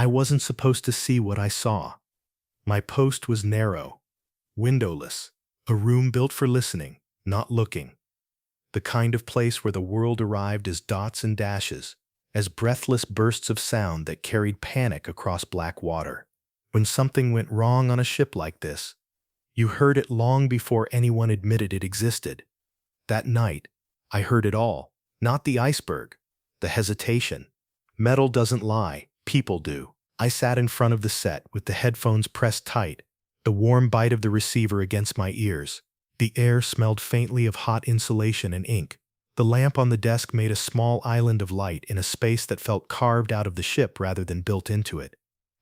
I wasn't supposed to see what I saw. My post was narrow, windowless, a room built for listening, not looking. The kind of place where the world arrived as dots and dashes, as breathless bursts of sound that carried panic across black water. When something went wrong on a ship like this, you heard it long before anyone admitted it existed. That night, I heard it all. Not the iceberg, the hesitation. Metal doesn't lie, people do. I sat in front of the set with the headphones pressed tight, the warm bite of the receiver against my ears. The air smelled faintly of hot insulation and ink. The lamp on the desk made a small island of light in a space that felt carved out of the ship rather than built into it.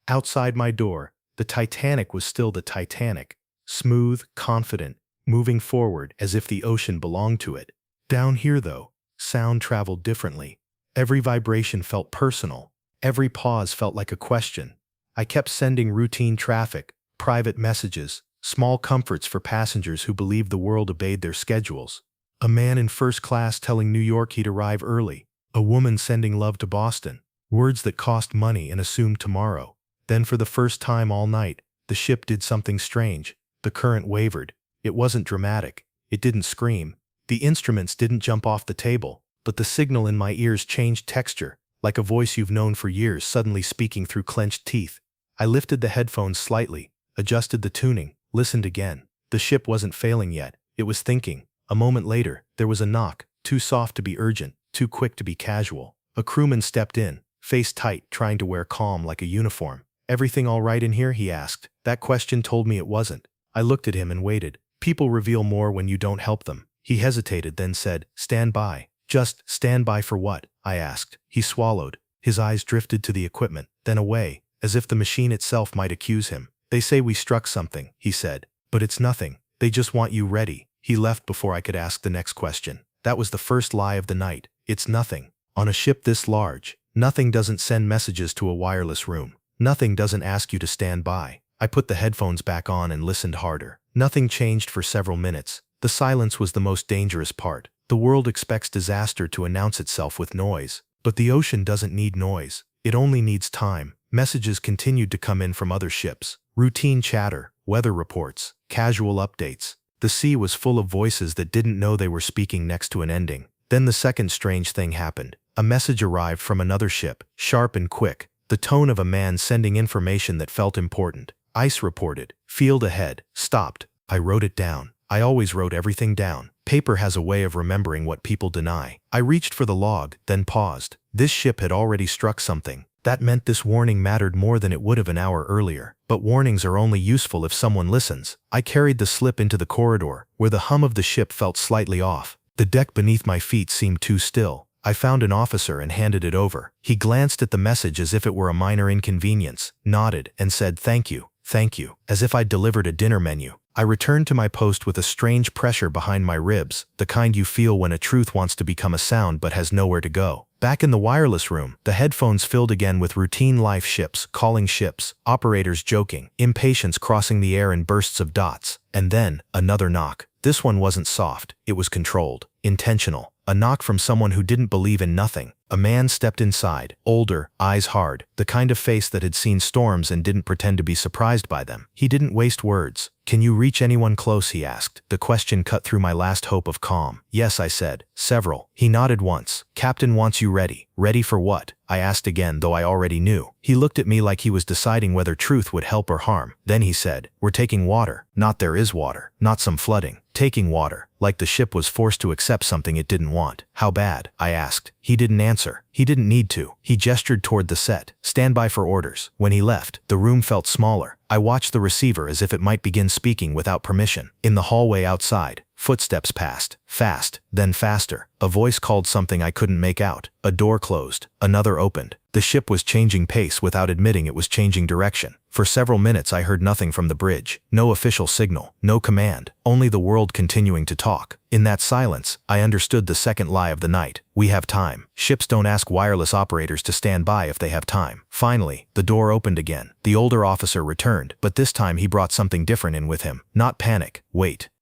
Outside my door, the Titanic was still the Titanic, smooth, confident, moving forward as if the ocean belonged to it. Down here, though, sound traveled differently. Every vibration felt personal. Every pause felt like a question. I kept sending routine traffic, private messages, small comforts for passengers who believed the world obeyed their schedules. A man in first class telling New York he'd arrive early. A woman sending love to Boston. Words that cost money and assumed tomorrow. Then for the first time all night, the ship did something strange. The current wavered. It wasn't dramatic. It didn't scream. The instruments didn't jump off the table, but the signal in my ears changed texture, like a voice you've known for years suddenly speaking through clenched teeth. I lifted the headphones slightly, adjusted the tuning, listened again. The ship wasn't failing yet. It was thinking. A moment later, there was a knock, too soft to be urgent, too quick to be casual. A crewman stepped in, face tight, trying to wear calm like a uniform. "Everything all right in here?" he asked. That question told me it wasn't. I looked at him and waited. People reveal more when you don't help them. He hesitated, then said, "Stand by." "Just stand by for what?" I asked. He swallowed. His eyes drifted to the equipment, then away, as if the machine itself might accuse him. "They say we struck something," he said. "But it's nothing. They just want you ready." He left before I could ask the next question. That was the first lie of the night. It's nothing. On a ship this large, nothing doesn't send messages to a wireless room. Nothing doesn't ask you to stand by. I put the headphones back on and listened harder. Nothing changed for several minutes. The silence was the most dangerous part. The world expects disaster to announce itself with noise. But the ocean doesn't need noise. It only needs time. Messages continued to come in from other ships. Routine chatter, weather reports, casual updates. The sea was full of voices that didn't know they were speaking next to an ending. Then the second strange thing happened. A message arrived from another ship, sharp and quick, the tone of a man sending information that felt important. Ice reported. Field ahead. Stopped. I wrote it down. I always wrote everything down. Paper has a way of remembering what people deny. I reached for the log, then paused. This ship had already struck something. That meant this warning mattered more than it would have an hour earlier. But warnings are only useful if someone listens. I carried the slip into the corridor, where the hum of the ship felt slightly off. The deck beneath my feet seemed too still. I found an officer and handed it over. He glanced at the message as if it were a minor inconvenience, nodded, and said, "Thank you," as if I'd delivered a dinner menu. I returned to my post with a strange pressure behind my ribs, the kind you feel when a truth wants to become a sound but has nowhere to go. Back in the wireless room, the headphones filled again with routine life: ships, calling ships, operators joking, impatience crossing the air in bursts of dots. And then, another knock. This one wasn't soft, it was controlled, intentional. A knock from someone who didn't believe in nothing. A man stepped inside, older, eyes hard, the kind of face that had seen storms and didn't pretend to be surprised by them. He didn't waste words. "Can you reach anyone close?" he asked. The question cut through my last hope of calm. "Yes," I said. "Several." He nodded once. "Captain wants you ready." "Ready for what?" I asked again, though I already knew. He looked at me like he was deciding whether truth would help or harm. Then he said, "We're taking water." Not there is water. Not some flooding. Taking water. Like the ship was forced to accept something it didn't want. "How bad?" I asked. He didn't answer. He didn't need to. He gestured toward the set. "Stand by for orders." When he left, the room felt smaller. I watched the receiver as if it might begin speaking without permission. In the hallway outside, footsteps passed. Fast, then faster. A voice called something I couldn't make out. A door closed. Another opened. The ship was changing pace without admitting it was changing direction. For several minutes I heard nothing from the bridge. No official signal. No command. Only the world continuing to talk. In that silence, I understood the second lie of the night. We have time. Ships don't ask wireless operators to stand by if they have time. Finally, the door opened again. The older officer returned, but this time he brought something different in with him. Not panic. Wait.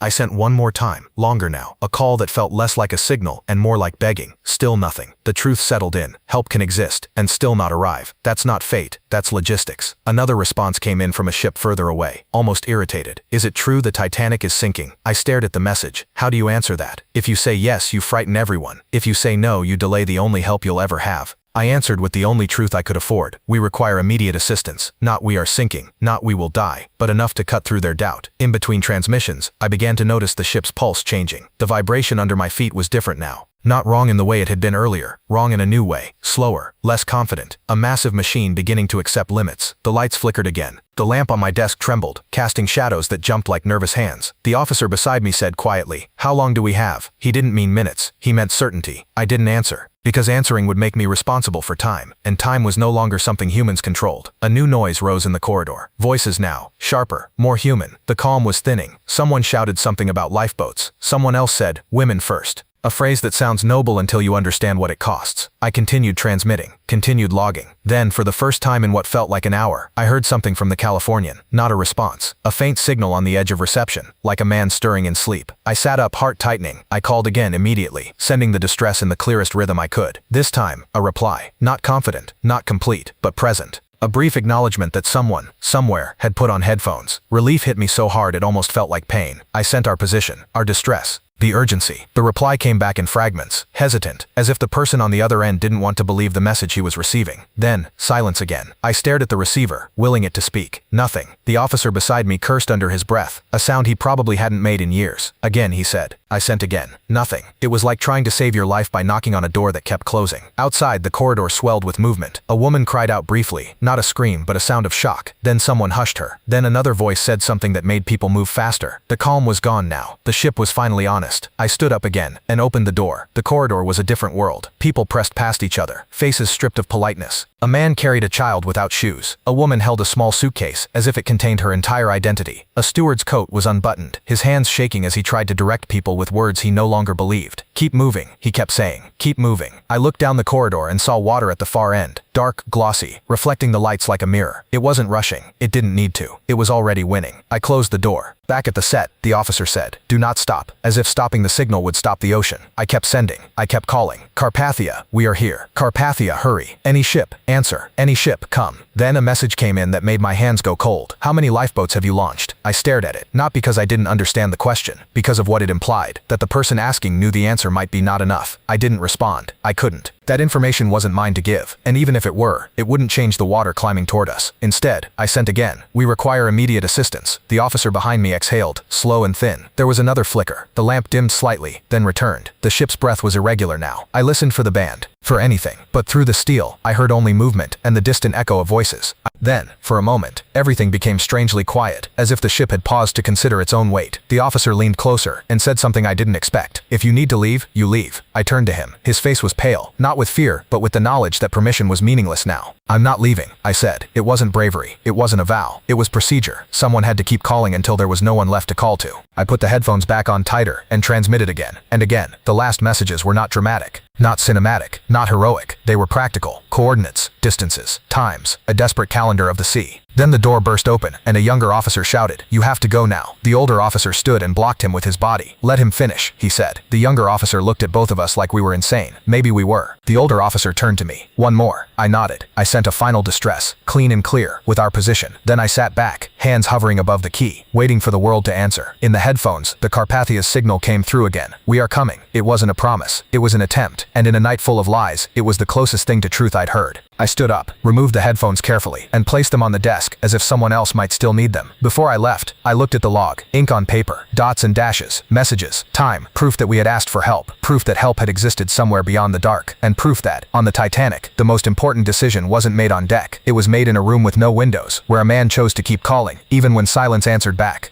I sent one more time, longer now, a call that felt less like a signal and more like begging. Still nothing. The truth settled in. Help can exist and still not arrive. That's not fate, that's logistics. Another response came in from a ship further away, almost irritated. Is it true the Titanic is sinking? I stared at the message. How do you answer that? If you say yes, you frighten everyone. If you say no, you delay the only help you'll ever have. I answered with the only truth I could afford. We require immediate assistance. Not we are sinking, not we will die, but enough to cut through their doubt. In between transmissions, I began to notice the ship's pulse changing. The vibration under my feet was different now. Not wrong in the way it had been earlier, wrong in a new way, slower, less confident, a massive machine beginning to accept limits. The lights flickered again. The lamp on my desk trembled, casting shadows that jumped like nervous hands. The officer beside me said quietly, "How long do we have?" He didn't mean minutes, he meant certainty. I didn't answer, because answering would make me responsible for time, and time was no longer something humans controlled. A new noise rose in the corridor. Voices now, sharper, more human. The calm was thinning. Someone shouted something about lifeboats. Someone else said, "Women first." A phrase that sounds noble until you understand what it costs. I continued transmitting, continued logging. Then, for the first time in what felt like an hour, I heard something from the Californian. Not a response. A faint signal on the edge of reception, like a man stirring in sleep. I sat up, heart tightening. I called again immediately, sending the distress in the clearest rhythm I could. This time, a reply. Not confident, not complete, but present. A brief acknowledgement that someone, somewhere, had put on headphones. Relief hit me so hard it almost felt like pain. I sent our position, our distress, the urgency. The reply came back in fragments, hesitant, as if the person on the other end didn't want to believe the message he was receiving. Then, silence again. I stared at the receiver, willing it to speak. Nothing. The officer beside me cursed under his breath, a sound he probably hadn't made in years. Again, he said. I sent again. Nothing. It was like trying to save your life by knocking on a door that kept closing. Outside, the corridor swelled with movement. A woman cried out briefly, not a scream, but a sound of shock. Then someone hushed her. Then another voice said something that made people move faster. The calm was gone now. The ship was finally honest. I stood up again and opened the door. The corridor was a different world. People pressed past each other, faces stripped of politeness. A man carried a child without shoes. A woman held a small suitcase, as if it contained her entire identity. A steward's coat was unbuttoned, his hands shaking as he tried to direct people with words he no longer believed. "Keep moving," he kept saying. "Keep moving." I looked down the corridor and saw water at the far end, dark, glossy, reflecting the lights like a mirror. It wasn't rushing. It didn't need to. It was already winning. I closed the door. Back at the set, the officer said, "Do not stop," as if stopping the signal would stop the ocean. I kept sending. I kept calling. "Carpathia, we are here. Carpathia, hurry. Any ship, answer. Any ship, come." Then a message came in that made my hands go cold. "How many lifeboats have you launched?" I stared at it, not because I didn't understand the question, because of what it implied, that the person asking knew the answer might be not enough. I didn't respond. I couldn't. That information wasn't mine to give, and even if it were, it wouldn't change the water climbing toward us. Instead, I sent again. "We require immediate assistance." The officer behind me exhaled, slow and thin. There was another flicker. The lamp dimmed slightly, then returned. The ship's breath was irregular now. I listened for the band, for anything, but through the steel, I heard only movement and the distant echo of voices. Then, for a moment, everything became strangely quiet, as if the ship had paused to consider its own weight. The officer leaned closer and said something I didn't expect. "If you need to leave, you leave." I turned to him. His face was pale, not with fear, but with the knowledge that permission was meaningless now. "I'm not leaving," I said. It wasn't bravery. It wasn't a vow. It was procedure. Someone had to keep calling until there was no one left to call to. I put the headphones back on tighter and transmitted again and again. The last messages were not dramatic, not cinematic, not heroic. They were practical. Coordinates, distances, times, a desperate calendar of the sea. Then the door burst open, and a younger officer shouted, "You have to go now." The older officer stood and blocked him with his body. "Let him finish," he said. The younger officer looked at both of us like we were insane. Maybe we were. The older officer turned to me. "One more." I nodded. I sent a final distress, clean and clear, with our position. Then I sat back, hands hovering above the key, waiting for the world to answer. In the headphones, the Carpathia's signal came through again. "We are coming." It wasn't a promise. It was an attempt, and in a night full of lies, it was the closest thing to truth I'd heard. I stood up, removed the headphones carefully, and placed them on the desk as if someone else might still need them. Before I left, I looked at the log. Ink on paper, dots and dashes, messages, time, proof that we had asked for help, proof that help had existed somewhere beyond the dark, and proof that, on the Titanic, the most important decision wasn't made on deck. It was made in a room with no windows, where a man chose to keep calling, even when silence answered back.